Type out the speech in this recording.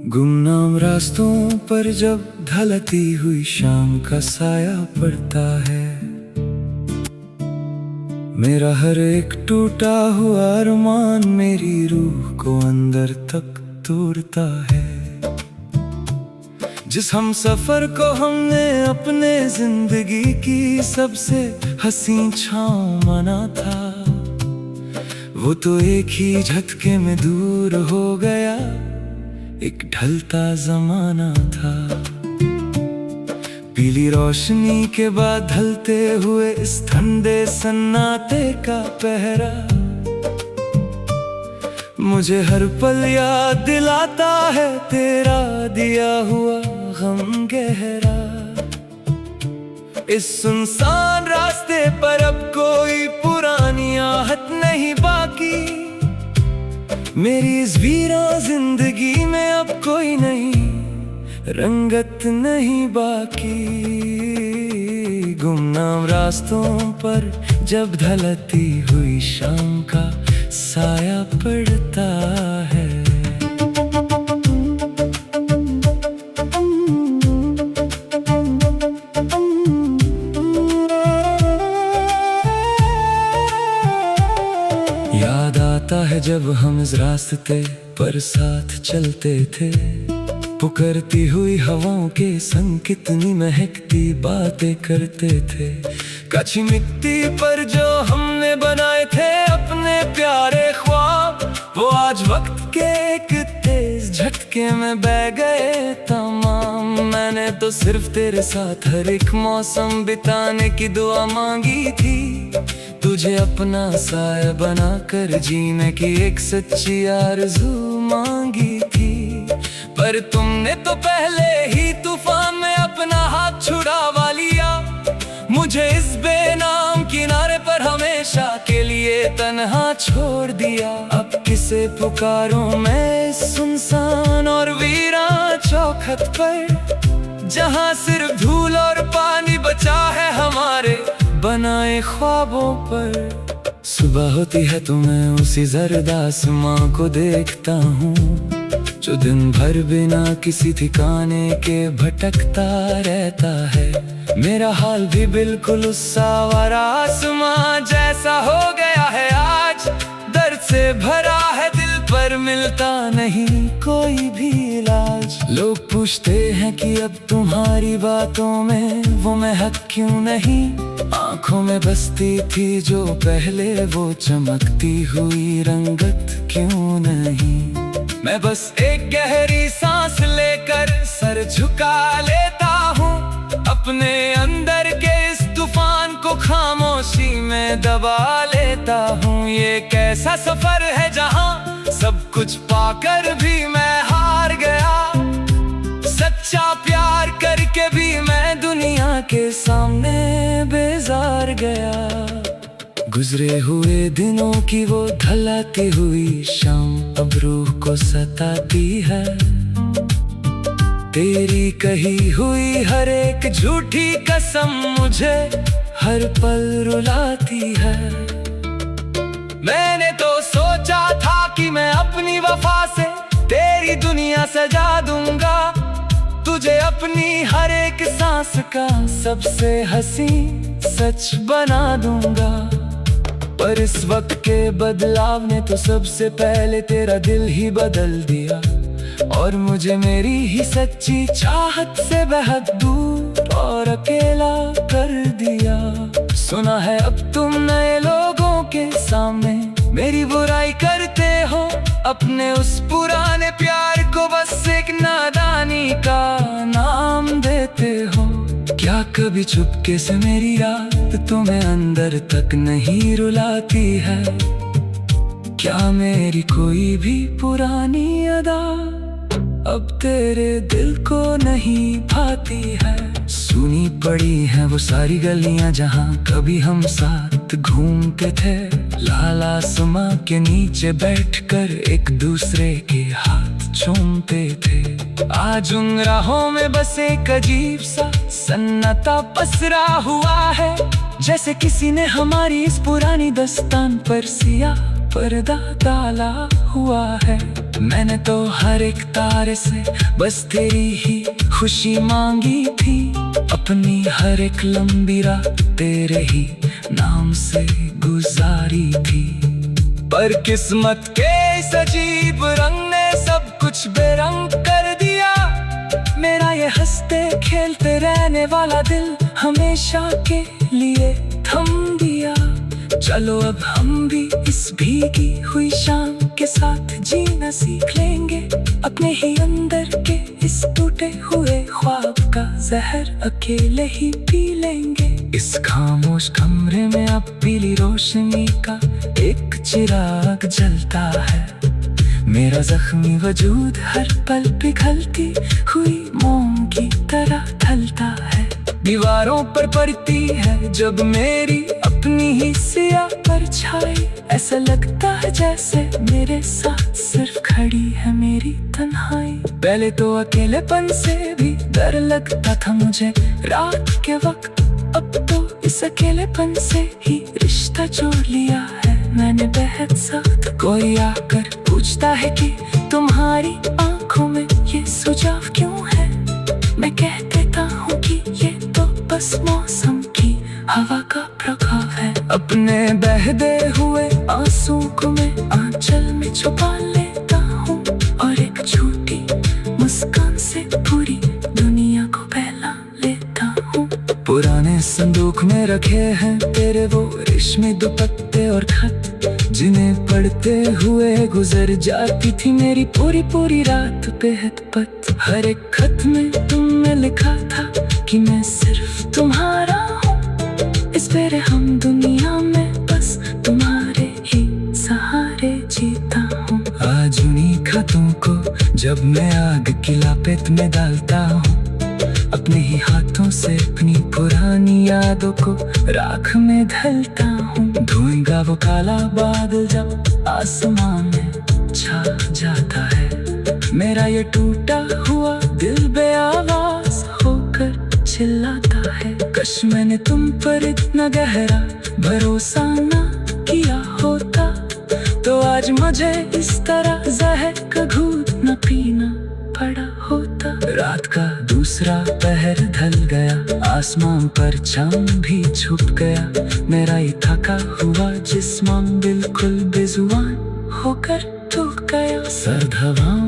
गुमनाम रास्तों पर जब ढलती हुई शाम का साया पड़ता है, मेरा हर एक टूटा हुआ अरमान मेरी रूह को अंदर तक तोड़ता है। जिस हम सफर को हमने अपने जिंदगी की सबसे हसीन छाँव माना था, वो तो एक ही झटके में दूर हो गया। एक ढलता जमाना था, पीली रोशनी के बाद ढलते हुए इस ठंडे सन्नाटे का पहरा मुझे हर पल याद दिलाता है तेरा दिया हुआ गम गहरा। इस सुनसान रास्ते पर अब कोई पुरानी आहट नहीं बाकी, मेरी इस वीरान जिंदगी में अब कोई नहीं रंगत नहीं बाकी। गुमनाम रास्तों पर जब ढलती हुई शाम का साया पड़ता है। याद आता है जब हम इस रास्ते पर साथ चलते थे, पुकरती हुई हवाओं के संग कितनी महकती बातें करते थे। कच्ची मिट्टी पर जो हमने बनाए थे अपने प्यारे ख्वाब, वो आज वक्त के एक तेज झटके में बह गए तमाम। मैंने तो सिर्फ तेरे साथ हर एक मौसम बिताने की दुआ मांगी थी, तुझे अपना साया बनाकर जीने की एक सच्ची आरज़ू मांगी थी। पर तुमने तो पहले ही तूफान में अपना हाथ छुड़ावा लिया, मुझे इस बेनाम किनारे पर हमेशा के लिए तन्हा छोड़ दिया। अब किसे पुकारूं मैं इस सुनसान और वीरान चौखट पर, जहां सिर्फ धूल और पानी बचा है हमारे बनाए ख्वाबों पर। सुबह होती है तो मैं उसी जर्द आसमां को देखता हूँ, जो दिन भर बिना किसी ठिकाने के भटकता रहता है। मेरा हाल भी बिल्कुल उस सावरा आसमां जैसा हो गया है आज, दर्द से भरा है दिल पर मिलता नहीं कोई भी इलाज। लोग पूछते हैं कि अब तुम्हारी बातों में वो महक क्यों नहीं, आंखों में बसती थी जो पहले वो चमकती हुई रंगत क्यों नहीं। मैं बस एक गहरी सांस लेकर सर झुका लेता हूँ, अपने अंदर के इस तूफान को खामोशी में दबा लेता हूँ। ये कैसा सफर है जहाँ सब कुछ पाकर भी मैं हार गया, सच्चा प्यार करके भी मैं दुनिया के सामने बेजार गया। गुजरे हुए दिनों की वो ढलती हुई शाम अब रूह को सताती है, तेरी कही हुई हर एक झूठी कसम मुझे हर पल रुलाती है। मैंने तो सोचा था कि मैं अपनी वफा से तेरी दुनिया सजा दूंगा, तुझे अपनी हर एक सांस का सबसे हसीन सच बना दूंगा। पर इस वक्त के बदलाव ने तो सबसे पहले तेरा दिल ही बदल दिया, और मुझे मेरी ही सच्ची चाहत से बेहद दूर और अकेला कर दिया। सुना है अब तुम नए लोगों के सामने मेरी बुराई करते हो, अपने उस पुराने प्यार को बस एक नादानी का नाम देते हो। क्या कभी चुपके से मेरी रात तुम्हें अंदर तक नहीं रुलाती है? क्या मेरी कोई भी पुरानी अदा अब तेरे दिल को नहीं भाती है? सुनी पड़ी है वो सारी गलियां जहां कभी हम साथ घूमते थे, लाल आसमां के नीचे बैठकर एक दूसरे के हाथ चूमते थे। आज उन राहों में बस एक अजीब सा सन्नाटा पसरा हुआ है, जैसे किसी ने हमारी इस पुरानी दास्तान पर सिया पर्दा डाला हुआ है। मैंने तो हर एक तारे से बस तेरी ही खुशी मांगी थी। अपनी हर एक लंबी रात तेरे ही नाम से गुजारी थी। पर किस्मत के इस अजीब रंग ने सब कुछ बेरंग कर दिया। मेरा ये हंसते खेलते रहने वाला दिल हमेशा के लिए थम दिया। चलो अब हम भी इस भीगी हुई शाम के साथ जीना सीख लेंगे। अपने ही अंदर के इस टूटे हुए ख्वाब का जहर अकेले ही पी लेंगे। इस खामोश कमरे में अब पीली रोशनी का एक चिराग जलता है। मेरा जख्मी वजूद हर पल पिघलती हुई मोम की तरह ढलता है। दीवारों पर पड़ती है जब मेरी अपनी ही सियाह परछाई। ऐसा लगता है जैसे मेरे साथ सिर्फ खड़ी है मेरी तन्हाई। पहले तो अकेलेपन से भी डर लगता था मुझे रात के वक्त, अब तो इस अकेलेपन से ही रिश्ता जोड़ लिया है मैंने बेहद सख्त। कोई आकर पूछता है कि तुम्हारी आंखों में ये सुझाव क्यों है, मैं कह देता हूँ कि ये तो बस मौसम की हवा का प्रभाव है। अपने बहते हुए आंसू को मैं आंचल में छुपा लेता हूँ और एक झूठी मुस्कान से पूरी दुनिया को बहला लेता हूँ। पुराने संदूक में रखे हैं तेरे वो रेशमी दुपट्टे और खत, जिन्हें पढ़ते हुए गुजर जाती थी मेरी पूरी पूरी रात बेहद पत। हर एक खत में तुमने लिखा था कि मैं सिर्फ तुम्हारा हूँ, इस बेरे हम दुनिया में बस तुम्हारे ही सहारे जीता हूँ। आज उन्हीं खतों को जब मैं आग की लपेट में डालता हूँ, अपने ही हाथों से अपनी पुरानी यादों को राख में ढलता हूँ। धुएंगा वो काला बादल जब आसमान में छा जाता है। मेरा ये टूटा हुआ दिल बेआवाज होकर चिल्लाता है। कश मैंने तुम पर इतना गहरा भरोसा ना किया होता, तो आज मुझे इस तरह जहर का घूंट न पीना पड़ा होता। रात का दूसरा पहर ढल गया, आसमान पर चांद भी छुप गया। मेरा ये थका हुआ जिस्म बिल्कुल बेजुबान होकर टूट गया। सर्द हवाओं